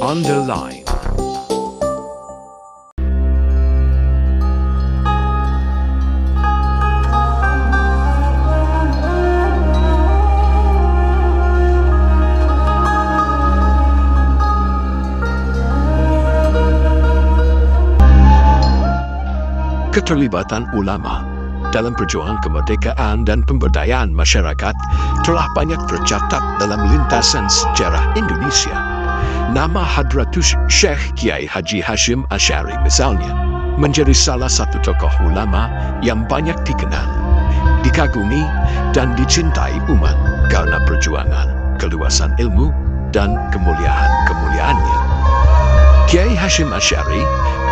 On the line. Keterlibatan ulama dalam perjuangan kemerdekaan dan pemberdayaan masyarakat telah banyak tercatat dalam lintasan sejarah Indonesia. Nama Hadratus Syekh Kiai Haji Hashim Asy'ari misalnya menjadi salah satu tokoh ulama yang banyak dikenal, dikagumi dan dicintai umat karena perjuangan, keluasan ilmu dan kemuliaannya. Kiai Hashim Asy'ari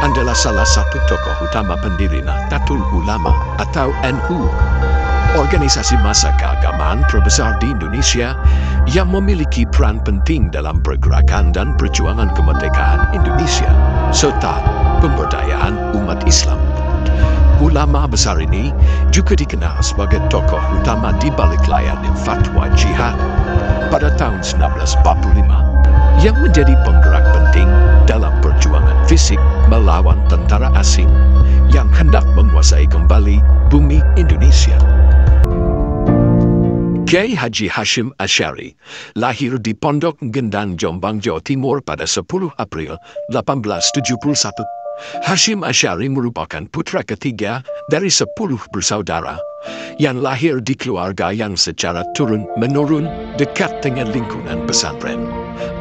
adalah salah satu tokoh utama pendiri Nahdlatul Ulama atau NU, organisasi massa keagamaan terbesar di Indonesia yang memiliki peran penting dalam pergerakan dan perjuangan kemerdekaan Indonesia serta pemberdayaan umat Islam. Ulama besar ini juga dikenal sebagai tokoh utama di balik layar fatwa jihad pada tahun 1945 yang menjadi penggerak penting dalam perjuangan fisik melawan tentara asing yang hendak menguasai kembali bumi Indonesia. Kiai Haji Hashim Asy'ari lahir di Pondok Gendang, Jombang, Jawa Timur pada 10 April 1871. Hashim Asy'ari merupakan putra ketiga dari 10 bersaudara yang lahir di keluarga yang secara turun-menurun dekat dengan lingkungan pesantren.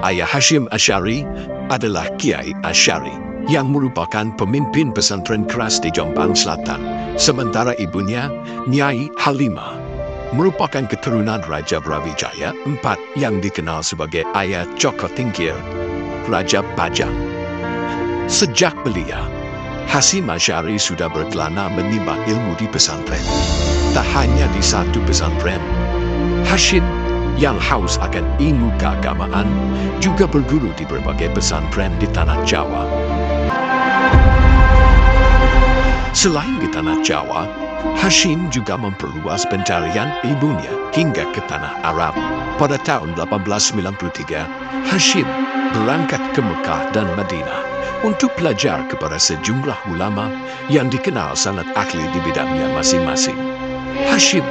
Ayah Hashim Asy'ari adalah Kiai Asy'ari yang merupakan pemimpin pesantren keras di Jombang Selatan, sementara ibunya, Nyai Halimah, merupakan keturunan Raja Brawijaya IV yang dikenal sebagai Ayah Joko Tingkir, Raja Bajang. Sejak belia, Hashim Asy'ari sudah berkelana menimba ilmu di pesantren. Tak hanya di satu pesantren, Hashim yang haus akan ilmu keagamaan juga berguru di berbagai pesantren di tanah Jawa. Selain di tanah Jawa, Hashim juga memperluas pencarian ilmunya hingga ke tanah Arab. Pada tahun 1893, Hashim berangkat ke Mekah dan Madinah untuk belajar kepada sejumlah ulama yang dikenal sangat ahli di bidangnya masing-masing. Hashim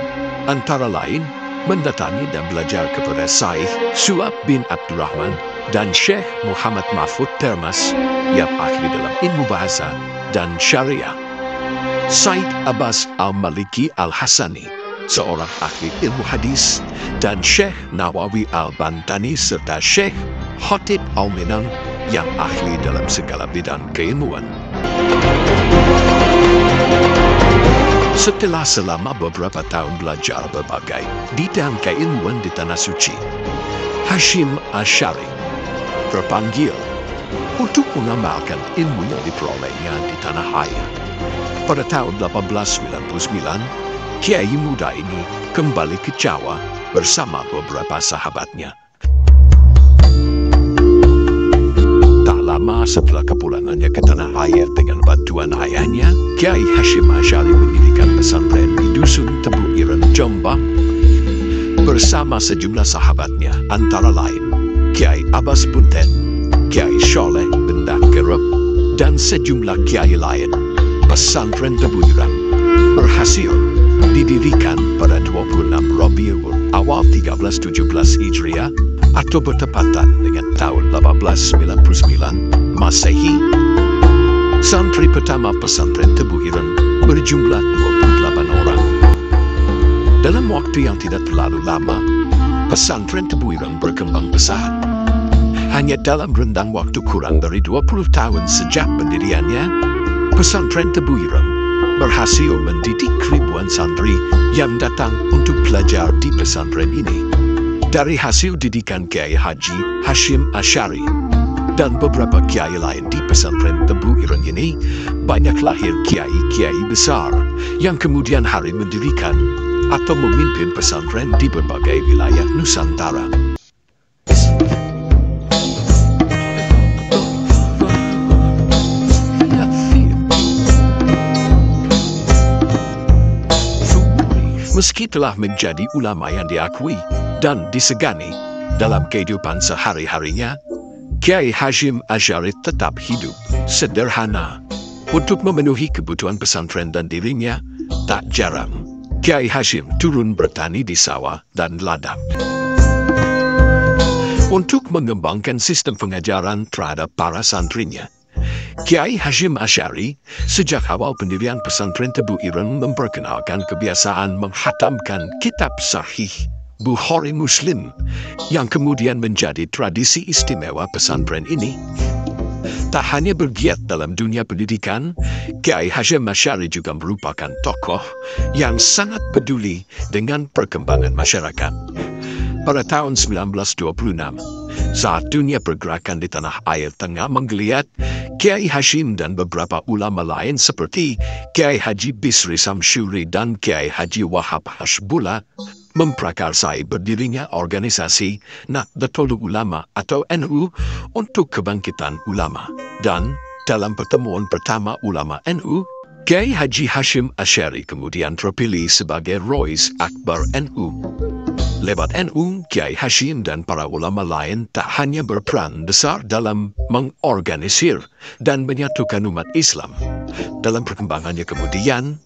antara lain mendatangi dan belajar kepada Syekh Su'ab bin Abdurrahman dan Syekh Muhammad Mahfud Termas yang ahli dalam ilmu bahasa dan syariah. Said Abbas Al-Maliki Al-Hasani, seorang ahli ilmu hadis, dan Syekh Nawawi Al-Bantani serta Syekh Khatib Al-Minang yang ahli dalam segala bidang keilmuan. Setelah selama beberapa tahun belajar berbagai bidang keilmuan di Tanah Suci, Hashim Asy'ari terpanggil untuk mengamalkan ilmu yang diperolehnya di Tanah Air. Pada tahun 1899, Kiai muda ini kembali ke Jawa bersama beberapa sahabatnya. Tak lama setelah kepulangannya ke Tanah Air dengan bantuan ayahnya, Kiai Hashim Asy'ari mendirikan pesantren di Dusun Tebu Ireng, Jombang bersama sejumlah sahabatnya, antara lain Kiai Abbas Buntet, Kiai Sholeh Benda Kerep, dan sejumlah kiai lain. Pesantren Tebu Ireng berhasil didirikan pada 26 Rabiul Awal 1317 Hijriah atau bertepatan dengan tahun 1899 Masehi. Santri pertama pesantren Tebu Ireng berjumlah 28 orang. Dalam waktu yang tidak terlalu lama, pesantren Tebu Ireng berkembang pesat. Hanya dalam rentang waktu kurang dari 20 tahun sejak pendiriannya, pesantren Tebu Ireng berhasil mendidik ribuan santri yang datang untuk belajar di pesantren ini. Dari hasil didikan Kiai Haji Hashim Asy'ari dan beberapa kiai lain di pesantren Tebu Ireng ini, banyak lahir kiai-kiai besar yang kemudian hari mendirikan atau memimpin pesantren di berbagai wilayah Nusantara. Meski telah menjadi ulama yang diakui dan disegani dalam kehidupan sehari-harinya, Kiai Hashim Asy'ari tetap hidup sederhana. Untuk memenuhi kebutuhan pesantren dan dirinya, tak jarang Kiai Hashim turun bertani di sawah dan ladang. Untuk mengembangkan sistem pengajaran terhadap para santrinya, Kiai Hashim Asy'ari sejak awal pendirian pesantren Tebu Ireng memperkenalkan kebiasaan menghatamkan kitab sahih Bukhari Muslim yang kemudian menjadi tradisi istimewa pesantren ini. Tak hanya bergiat dalam dunia pendidikan, Kiai Hashim Asy'ari juga merupakan tokoh yang sangat peduli dengan perkembangan masyarakat. Pada tahun 1926, saat dunia pergerakan di tanah air tengah menggeliat, Kiai Hashim dan beberapa ulama lain seperti Kiai Haji Bisri Samsyuri dan Kiai Haji Wahab Hashbullah memprakarsai berdirinya organisasi Nahdlatul Ulama atau NU untuk kebangkitan ulama. Dan dalam pertemuan pertama ulama NU, Kiai Haji Hashim Asy'ari kemudian terpilih sebagai Rois Akbar NU. Lewat NU, Kiai Hashim dan para ulama lain tak hanya berperan besar dalam mengorganisir dan menyatukan umat Islam. Dalam perkembangannya kemudian,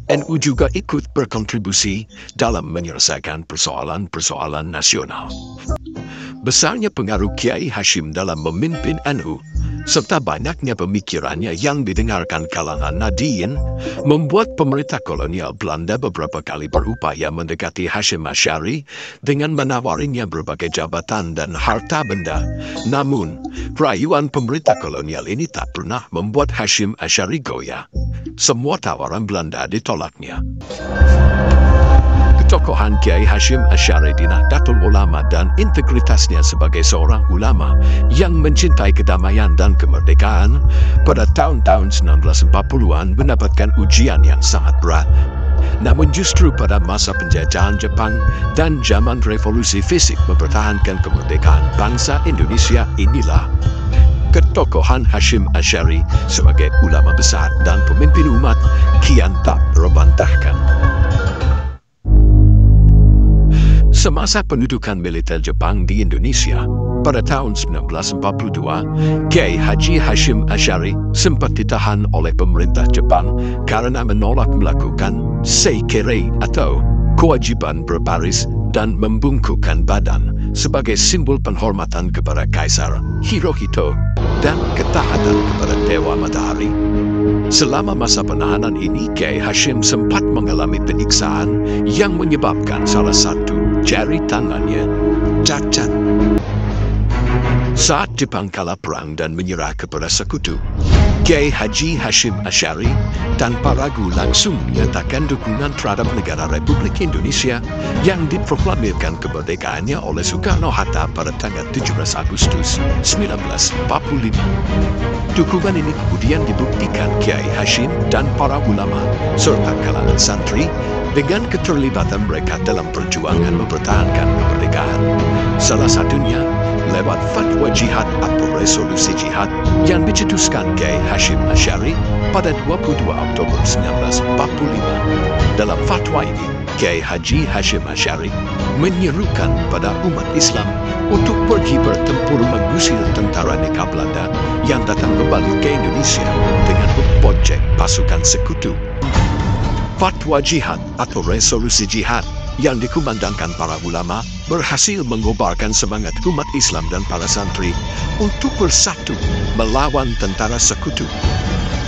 NU juga ikut berkontribusi dalam menyelesaikan persoalan-persoalan nasional. Besarnya pengaruh Kiai Hashim dalam memimpin NU, serta banyaknya pemikirannya yang didengarkan kalangan Nahdiyin, membuat pemerintah kolonial Belanda beberapa kali berupaya mendekati Hashim Asy'ari dengan menawarinya berbagai jabatan dan harta benda. Namun, rayuan pemerintah kolonial ini tak pernah membuat Hashim Asy'ari goyah. Semua tawaran Belanda ditolaknya. Ketokohan Kiai Hashim Asy'ari di Nahdlatul Ulama dan integritasnya sebagai seorang ulama yang mencintai kedamaian dan kemerdekaan pada tahun-tahun 1940-an mendapatkan ujian yang sangat berat. Namun justru pada masa penjajahan Jepang dan zaman revolusi fisik mempertahankan kemerdekaan bangsa Indonesia inilah ketokohan Hashim Asy'ari sebagai ulama besar dan pemimpin umat kian tak terbantahkan. Semasa pendudukan militer Jepang di Indonesia, pada tahun 1942, Kiai Haji Hashim Asy'ari sempat ditahan oleh pemerintah Jepang karena menolak melakukan seikere atau kewajiban berbaris dan membungkukkan badan sebagai simbol penghormatan kepada Kaisar Hirohito dan ketaatan kepada Dewa Matahari. Selama masa penahanan ini, Kiai Hashim sempat mengalami penyiksaan yang menyebabkan salah satu jari tangannya cacat. Saat Jepang kalah perang dan menyerah kepada sekutu, Kiai Haji Hashim Asy'ari tanpa ragu langsung menyatakan dukungan terhadap negara Republik Indonesia yang diproklamirkan kemerdekaannya oleh Soekarno-Hatta pada tanggal 17 Agustus 1945. Dukungan ini kemudian dibuktikan Kiai Hashim dan para ulama serta kalangan santri dengan keterlibatan mereka dalam perjuangan mempertahankan kemerdekaan. Salah satunya lewat fatwa jihad atau resolusi jihad yang dicetuskan Kiai Hashim Asy'ari pada 22 Oktober 1945. Dalam fatwa ini, Kiai Haji Hashim Asy'ari menyerukan pada umat Islam untuk pergi bertempur mengusir tentara Nikah Belanda yang datang kembali ke Indonesia dengan membonceng pasukan sekutu. Fatwa jihad atau resolusi jihad yang dikumandangkan para ulama berhasil mengobarkan semangat umat Islam dan para santri untuk bersatu melawan tentara sekutu.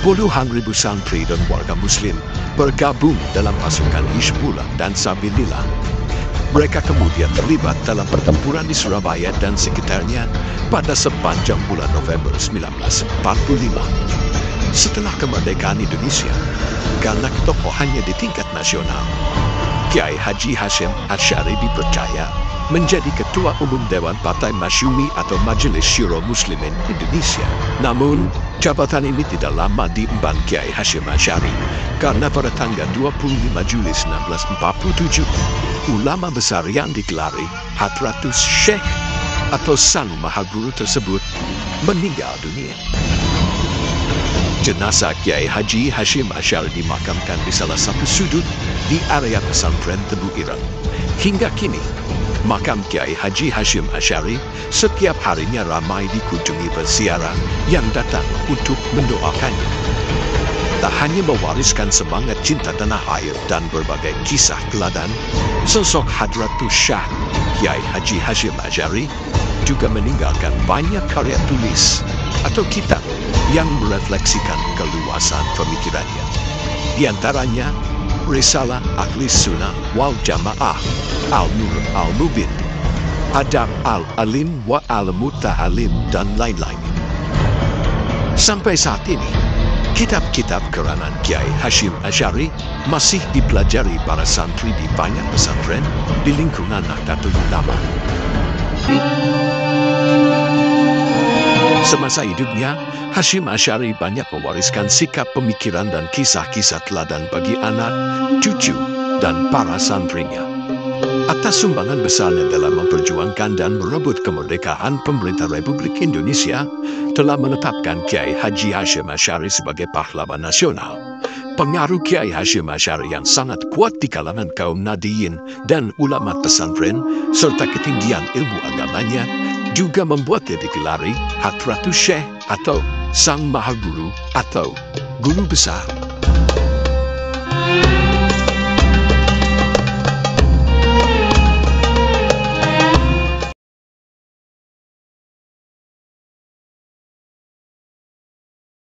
Puluhan ribu santri dan warga muslim bergabung dalam pasukan Hizbullah dan Sabilillah. Mereka kemudian terlibat dalam pertempuran di Surabaya dan sekitarnya pada sepanjang bulan November 1945. Setelah kemerdekaan Indonesia, karena ketokohannya di tingkat nasional, Kiai Haji Hashim Asy'ari dipercaya menjadi Ketua Umum Dewan Partai Masyumi atau Majelis Syuro Muslimin Indonesia. Namun, jabatan ini tidak lama diemban Kiai Hashim Asy'ari karena pada tanggal 25 Juli 1947, ulama besar yang digelari Hadratus Syekh atau Sang Maha Guru tersebut meninggal dunia. Jenazah Kiai Haji Hashim Asy'ari dimakamkan di salah satu sudut di area pesantren Tebu Ireng. Hingga kini, makam Kiai Haji Hashim Asy'ari, setiap harinya ramai dikunjungi berziarah yang datang untuk mendoakannya. Tak hanya mewariskan semangat cinta tanah air dan berbagai kisah teladan, sosok Hadratus Syah Kiai Haji Hashim Asy'ari juga meninggalkan banyak karya tulis atau kitab yang merefleksikan keluasan pemikirannya. Di antaranya Risalah Ahli Sunnah wal Jamaah, Al-Nur Al-Mubin, Adab Al-Alim wa Al-Mutahalim, dan lain-lain. Sampai saat ini, kitab-kitab karangan Kiai Hashim Asy'ari masih dipelajari para santri di banyak pesantren di lingkungan Nahdlatul Ulama. Semasa hidupnya, Hashim Asy'ari banyak mewariskan sikap pemikiran dan kisah-kisah teladan bagi anak, cucu, dan para santrinya. Atas sumbangan besarnya dalam memperjuangkan dan merebut kemerdekaan pemerintah Republik Indonesia, telah menetapkan Kiai Haji Hashim Asy'ari sebagai pahlawan nasional. Pengaruh Kiai Hashim Asy'ari yang sangat kuat di kalangan kaum nahdiyin dan ulama pesantren, serta ketinggian ilmu agamanya, juga membuatnya digelari Hadratus Syekh atau Sang Maha Guru atau Guru Besar.